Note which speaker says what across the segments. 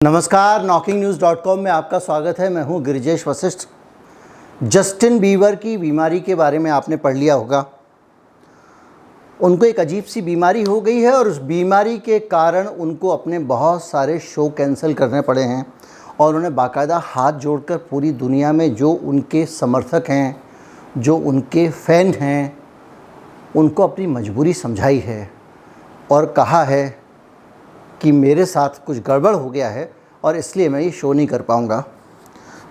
Speaker 1: नमस्कार, knocking-news.com में आपका स्वागत है। मैं हूं गिरिजेश वशिष्ठ। जस्टिन बीवर की बीमारी के बारे में आपने पढ़ लिया होगा। उनको एक अजीब सी बीमारी हो गई है और उस बीमारी के कारण उनको अपने बहुत सारे शो कैंसिल करने पड़े हैं और उन्हें बाकायदा हाथ जोड़कर पूरी दुनिया में जो उनके समर्थक हैं, जो उनके फ़ैन हैं, उनको अपनी मजबूरी समझाई है और कहा है कि मेरे साथ कुछ गड़बड़ हो गया है और इसलिए मैं ये शो नहीं कर पाऊँगा।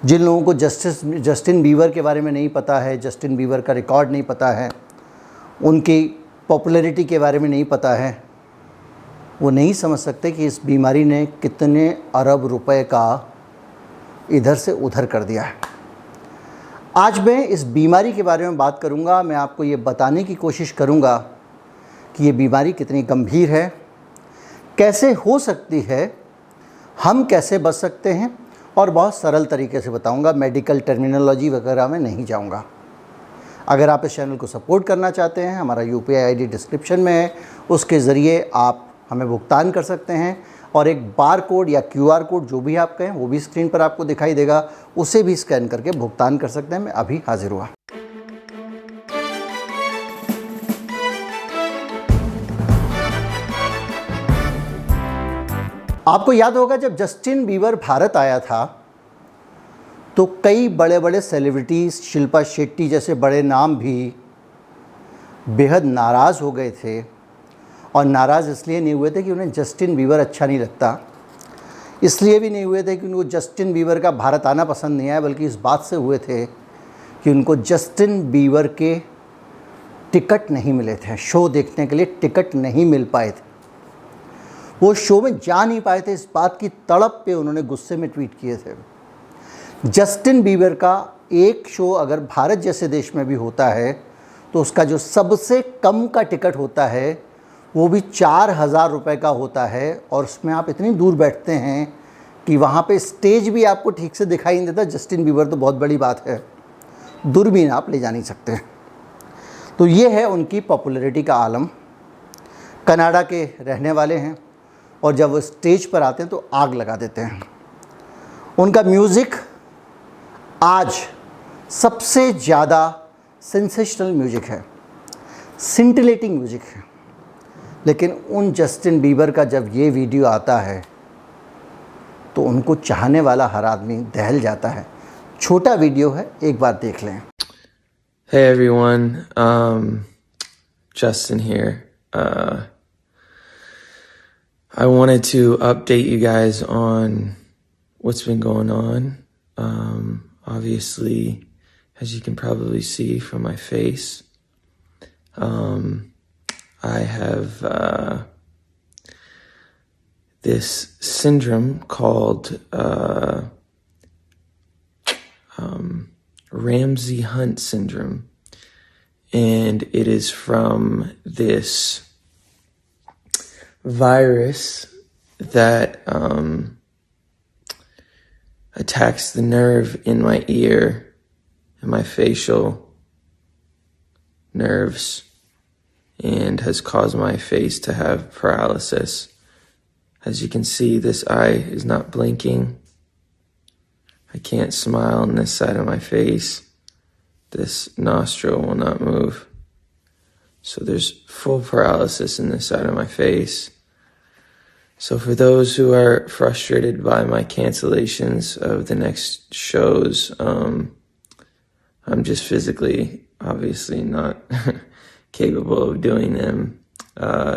Speaker 1: जिन लोगों को जस्टिन बीवर के बारे में नहीं पता है, जस्टिन बीवर का रिकॉर्ड नहीं पता है, उनकी पॉपुलैरिटी के बारे में नहीं पता है, वो नहीं समझ सकते कि इस बीमारी ने कितने अरब रुपए का इधर से उधर कर दिया है। आज मैं इस बीमारी के बारे में बात करूँगा। मैं आपको ये बताने की कोशिश करूँगा कि ये बीमारी कितनी गंभीर है, कैसे हो सकती है, हम कैसे बच सकते हैं और बहुत सरल तरीके से बताऊंगा। मेडिकल टर्मिनोलॉजी वगैरह में नहीं जाऊंगा। अगर आप इस चैनल को सपोर्ट करना चाहते हैं, हमारा यूपीआई आईडी डिस्क्रिप्शन में है, उसके ज़रिए आप हमें भुगतान कर सकते हैं और एक बार कोड या क्यूआर कोड जो भी आप कहें वो भी स्क्रीन पर आपको दिखाई देगा, उसे भी स्कैन करके भुगतान कर सकते हैं। मैं अभी हाजिर हुआ। आपको याद होगा जब जस्टिन बीवर भारत आया था तो कई बड़े बड़े सेलिब्रिटीज़, शिल्पा शेट्टी जैसे बड़े नाम भी बेहद नाराज़ हो गए थे। और नाराज़ इसलिए नहीं हुए थे कि उन्हें जस्टिन बीवर अच्छा नहीं लगता, इसलिए भी नहीं हुए थे कि उनको जस्टिन बीवर का भारत आना पसंद नहीं आया, बल्कि इस बात से हुए थे कि उनको जस्टिन बीवर के टिकट नहीं मिले थे। शो देखने के लिए टिकट नहीं मिल पाए थे, वो शो में जा नहीं पाए थे। इस बात की तड़प पे उन्होंने गुस्से में ट्वीट किए थे। जस्टिन बीवर का एक शो अगर भारत जैसे देश में भी होता है तो उसका जो सबसे कम का टिकट होता है वो भी 4,000 रुपये का होता है और उसमें आप इतनी दूर बैठते हैं कि वहाँ पे स्टेज भी आपको ठीक से दिखाई नहीं देता। जस्टिन बीवर तो बहुत बड़ी बात है, दूरबीन आप ले जा नहीं सकते। तो ये है उनकी पॉपुलैरिटी का आलम। कनाडा के रहने वाले हैं और जब वो स्टेज पर आते हैं तो आग लगा देते हैं। उनका म्यूज़िक आज सबसे ज़्यादा सेंसेशनल म्यूज़िक है, सिंटिलेटिंग म्यूज़िक है। लेकिन उन जस्टिन बीवर का जब ये वीडियो आता है तो उनको चाहने वाला हर आदमी दहल जाता है। छोटा वीडियो है, एक बार देख लें।
Speaker 2: Hey everyone, Justin here. I wanted to update you guys on what's been going on. Obviously, as you can probably see from my face, I have this syndrome called Ramsay-Hunt syndrome, and it is from this virus that attacks the nerve in my ear and my facial nerves and has caused my face to have paralysis. As you can see, this eye is not blinking. I can't smile on this side of my face. This nostril will not move. So there's full paralysis in this side of my face. So for those who are frustrated by my cancellations of the next shows, I'm just physically, obviously not capable of doing them.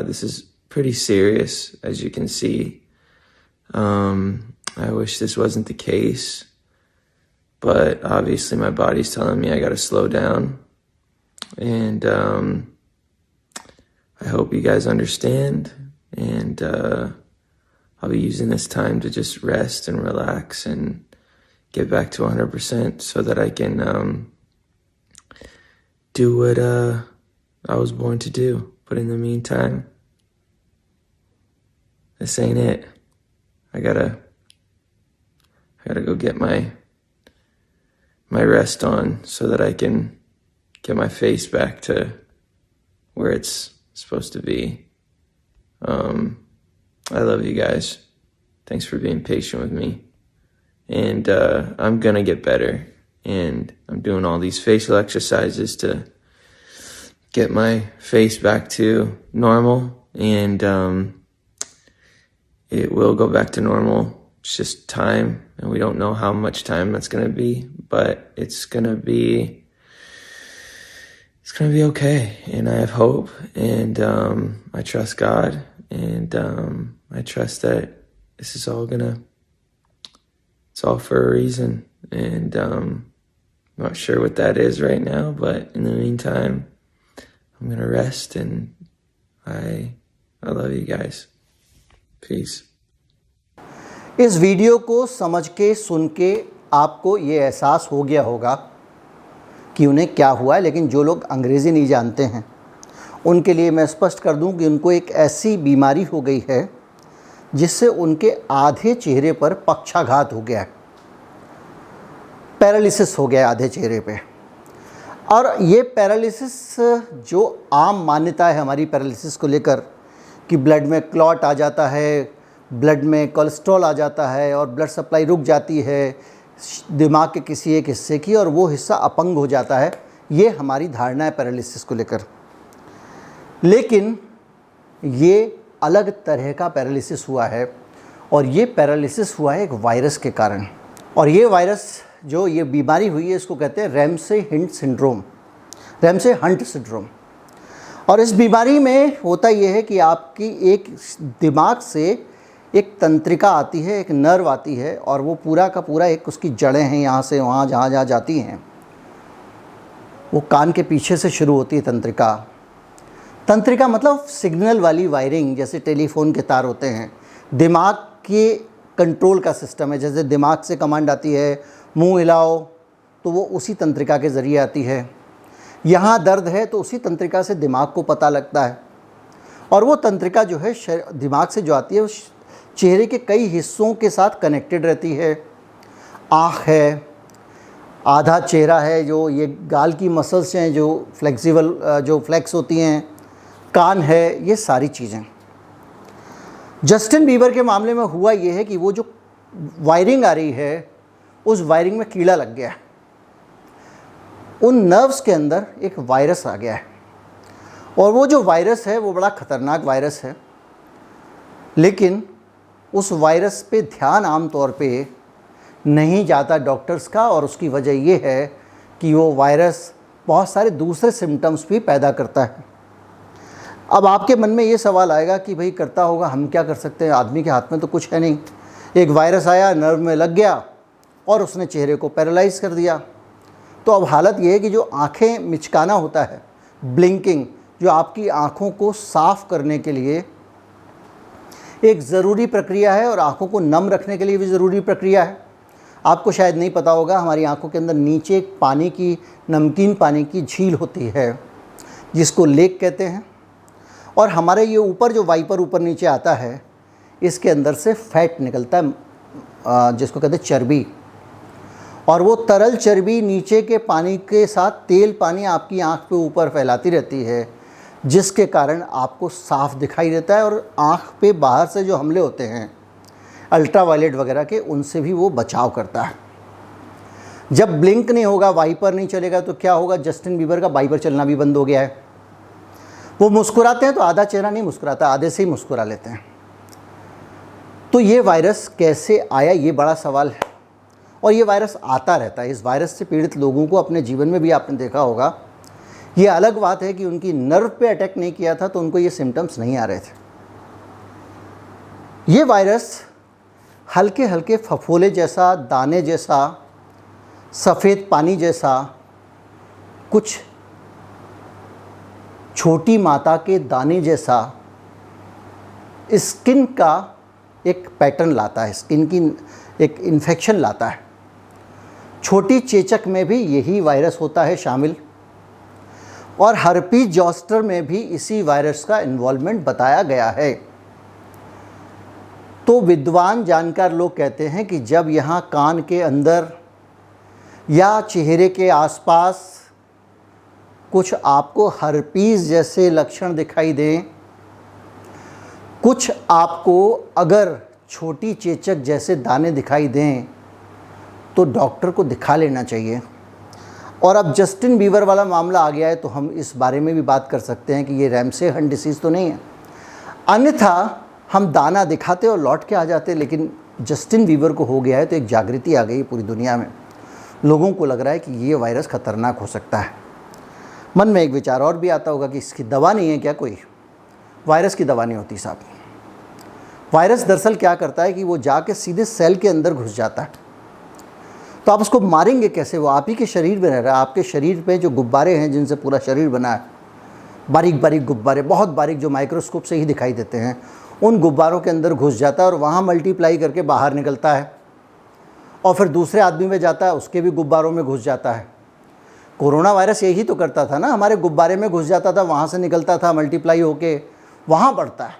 Speaker 2: This is pretty serious, as you can see. I wish this wasn't the case, but obviously my body's telling me I gotta slow down. And I hope you guys understand, and I'll be using this time to just rest and relax and get back to 100% so that I can do what I was born to do. But in the meantime, this ain't it. I gotta go get my rest on so that I can get my face back to where it's supposed to be. I love you guys. Thanks for being patient with me. And I'm gonna get better. And I'm doing all these facial exercises to get my face back to normal. And it will go back to normal. It's just time. And we don't know how much time that's gonna be. But it's gonna be okay. And I have hope. And I trust God. And I trust that this is all it's all for a reason. And I'm not sure what that is right now, but in the meantime, I'm gonna rest, and I love you guys. Peace.
Speaker 1: इस video को समझ के सुन के आपको ये एहसास हो गया होगा कि उन्हें क्या हुआ है, लेकिन जो लोग अंग्रेज़ी नहीं जानते हैं उनके लिए मैं स्पष्ट कर दूं कि उनको एक ऐसी बीमारी हो गई है जिससे उनके आधे चेहरे पर पक्षाघात हो गया है, पैरालिसिस हो गया है आधे चेहरे पे। और ये पैरालिसिस जो आम मान्यता है हमारी पैरालिसिस को लेकर कि ब्लड में क्लॉट आ जाता है, ब्लड में कोलेस्ट्रॉल आ जाता है और ब्लड सप्लाई रुक जाती है दिमाग के किसी एक हिस्से की और वो हिस्सा अपंग हो जाता है, ये हमारी धारणा है पैरालिसिस को लेकर। लेकिन ये अलग तरह का पैरालिसिस हुआ है और ये पैरालिसिस हुआ है एक वायरस के कारण। और ये वायरस जो ये बीमारी हुई है इसको कहते हैं रैमसे हंट सिंड्रोम। और इस बीमारी में होता ये है कि आपकी एक दिमाग से एक तंत्रिका आती है, एक नर्व आती है और वो पूरा का पूरा एक उसकी जड़ें हैं, यहाँ से वहाँ जहाँ जाती हैं, वो कान के पीछे से शुरू होती है तंत्रिका मतलब सिग्नल वाली वायरिंग, जैसे टेलीफोन के तार होते हैं। दिमाग के कंट्रोल का सिस्टम है, जैसे दिमाग से कमांड आती है मुंह हिलाओ तो वो उसी तंत्रिका के ज़रिए आती है। यहाँ दर्द है तो उसी तंत्रिका से दिमाग को पता लगता है और वो तंत्रिका जो है दिमाग से जो आती है वो चेहरे के कई हिस्सों के साथ कनेक्टेड रहती है। आँख है, आधा चेहरा है, जो ये गाल की मसल्स हैं जो फ्लेक्स होती हैं, कान है, ये सारी चीज़ें। जस्टिन बीबर के मामले में हुआ ये है कि वो जो वायरिंग आ रही है उस वायरिंग में कीड़ा लग गया है, उन नर्व्स के अंदर एक वायरस आ गया है और वो जो वायरस है वो बड़ा ख़तरनाक वायरस है। लेकिन उस वायरस पे ध्यान आम तौर पे नहीं जाता डॉक्टर्स का और उसकी वजह ये है कि वो वायरस बहुत सारे दूसरे सिम्टम्स भी पैदा करता है। अब आपके मन में ये सवाल आएगा कि भाई करता होगा, हम क्या कर सकते हैं, आदमी के हाथ में तो कुछ है नहीं। एक वायरस आया, नर्व में लग गया और उसने चेहरे को पैरालाइज कर दिया। तो अब हालत ये है कि जो आँखें मिचकाना होता है, ब्लिंकिंग, जो आपकी आँखों को साफ़ करने के लिए एक ज़रूरी प्रक्रिया है और आँखों को नम रखने के लिए भी ज़रूरी प्रक्रिया है। आपको शायद नहीं पता होगा, हमारी आँखों के अंदर नीचे एक पानी की, नमकीन पानी की झील होती है जिसको लेक कहते हैं, और हमारे ये ऊपर जो वाइपर ऊपर नीचे आता है इसके अंदर से फैट निकलता है जिसको कहते हैं चर्बी, और वो तरल चर्बी नीचे के पानी के साथ तेल पानी आपकी आँख पे ऊपर फैलाती रहती है, जिसके कारण आपको साफ दिखाई देता है और आँख पे बाहर से जो हमले होते हैं अल्ट्रावायलेट वगैरह के, उनसे भी वो बचाव करता है। जब ब्लिंक नहीं होगा, वाइपर नहीं चलेगा, तो क्या होगा, जस्टिन बीबर का वाइपर चलना भी बंद हो गया है। वो मुस्कुराते हैं तो आधा चेहरा नहीं मुस्कुराता, आधे से ही मुस्कुरा लेते हैं। तो ये वायरस कैसे आया, ये बड़ा सवाल है और ये वायरस आता रहता है। इस वायरस से पीड़ित लोगों को अपने जीवन में भी आपने देखा होगा। ये अलग बात है कि उनकी नर्व पे अटैक नहीं किया था तो उनको ये सिम्टम्स नहीं आ रहे थे। ये वायरस हल्के हल्के फफोले जैसा, दाने जैसा, सफ़ेद पानी जैसा, कुछ छोटी माता के दाने जैसा स्किन का एक पैटर्न लाता है, स्किन की एक इन्फेक्शन लाता है। छोटी चेचक में भी यही वायरस होता है शामिल, और हर्पीज जॉस्टर में भी इसी वायरस का इन्वॉल्वमेंट बताया गया है। तो विद्वान जानकार लोग कहते हैं कि जब यहाँ कान के अंदर या चेहरे के आसपास कुछ आपको हर्पीज जैसे लक्षण दिखाई दें, कुछ आपको अगर छोटी चेचक जैसे दाने दिखाई दें तो डॉक्टर को दिखा लेना चाहिए। और अब जस्टिन बीवर वाला मामला आ गया है तो हम इस बारे में भी बात कर सकते हैं कि ये रैमसे हंट डिसीज़ तो नहीं है। अन्यथा हम दाना दिखाते और लौट के आ जाते, लेकिन जस्टिन बीवर को हो गया है तो एक जागृति आ गई है पूरी दुनिया में। लोगों को लग रहा है कि ये वायरस ख़तरनाक हो सकता है। मन में एक विचार और भी आता होगा कि इसकी दवा नहीं है क्या कोई? वायरस की दवा नहीं होती साहब। वायरस दरअसल क्या करता है कि वो जाके सीधे सेल के अंदर घुस जाता है। तो आप उसको मारेंगे कैसे? वो आप ही के शरीर में रह रहा है। आपके शरीर पे जो गुब्बारे हैं जिनसे पूरा शरीर बना है, बारीक बारीक गुब्बारे, बहुत बारीक, जो माइक्रोस्कोप से ही दिखाई देते हैं, उन गुब्बारों के अंदर घुस जाता है और वहाँ मल्टीप्लाई करके बाहर निकलता है और फिर दूसरे आदमी में जाता है, उसके भी गुब्बारों में घुस जाता है। कोरोना वायरस यही तो करता था ना, हमारे गुब्बारे में घुस जाता था, वहाँ से निकलता था, मल्टीप्लाई होके वहाँ बढ़ता है।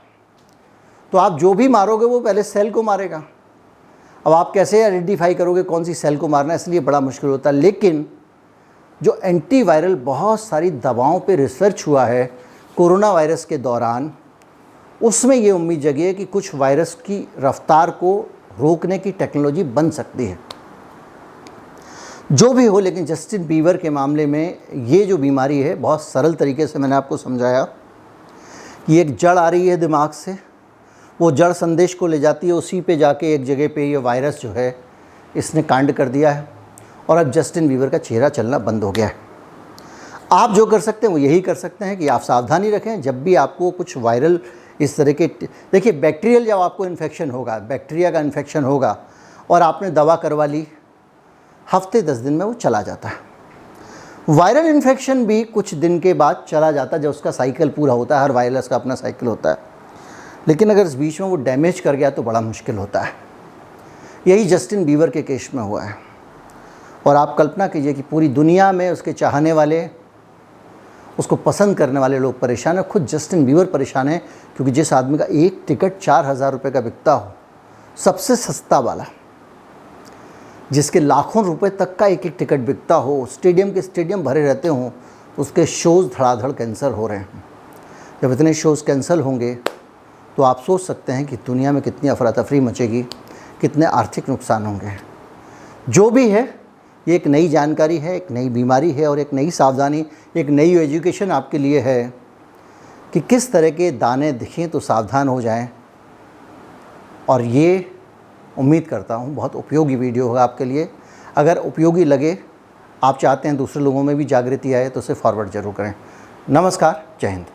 Speaker 1: तो आप जो भी मारोगे वो पहले सेल को मारेगा। अब आप कैसे आइडेंटिफाई करोगे कौन सी सेल को मारना है? इसलिए बड़ा मुश्किल होता है। लेकिन जो एंटीवायरल बहुत सारी दवाओं पे रिसर्च हुआ है कोरोना वायरस के दौरान, उसमें ये उम्मीद जगी है कि कुछ वायरस की रफ्तार को रोकने की टेक्नोलॉजी बन सकती है। जो भी हो, लेकिन जस्टिन बीवर के मामले में ये जो बीमारी है, बहुत सरल तरीके से मैंने आपको समझाया कि एक जड़ आ रही है दिमाग से, वो जड़ संदेश को ले जाती है, उसी पे जाके एक जगह पे ये वायरस जो है इसने कांड कर दिया है और अब जस्टिन बीवर का चेहरा चलना बंद हो गया है। आप जो कर सकते हैं वो यही कर सकते हैं कि आप सावधानी रखें। जब भी आपको कुछ वायरल इस तरह के, देखिए बैक्टीरियल जब आपको इन्फेक्शन होगा, बैक्टीरिया का इन्फेक्शन होगा और आपने दवा करवा ली, हफ्ते 10 दिन में वो चला जाता है। वायरल इन्फेक्शन भी कुछ दिन के बाद चला जाता है जब उसका साइकिल पूरा होता है। हर वायरस का अपना साइकिल होता है, लेकिन अगर इस बीच में वो डैमेज कर गया तो बड़ा मुश्किल होता है। यही जस्टिन बीवर के केस में हुआ है। और आप कल्पना कीजिए कि पूरी दुनिया में उसके चाहने वाले, उसको पसंद करने वाले लोग परेशान हैं। खुद जस्टिन बीवर परेशान है क्योंकि जिस आदमी का एक टिकट 4,000 रुपये का बिकता हो, सबसे सस्ता वाला, जिसके लाखों रुपए तक का एक एक टिकट बिकता हो, स्टेडियम के स्टेडियम भरे रहते हों, उसके शोज़ धड़ाधड़ कैंसिल हो रहे हैं। जब इतने शोज़ कैंसिल होंगे तो आप सोच सकते हैं कि दुनिया में कितनी अफरा तफरी मचेगी, कितने आर्थिक नुकसान होंगे। जो भी है, ये एक नई जानकारी है, एक नई बीमारी है और एक नई सावधानी, एक नई एजुकेशन आपके लिए है कि किस तरह के दाने दिखें तो सावधान हो जाएं। और ये उम्मीद करता हूँ बहुत उपयोगी वीडियो होगा आपके लिए। अगर उपयोगी लगे, आप चाहते हैं दूसरे लोगों में भी जागृति आए, तो उसे फॉरवर्ड ज़रूर करें। नमस्कार, जय हिंद।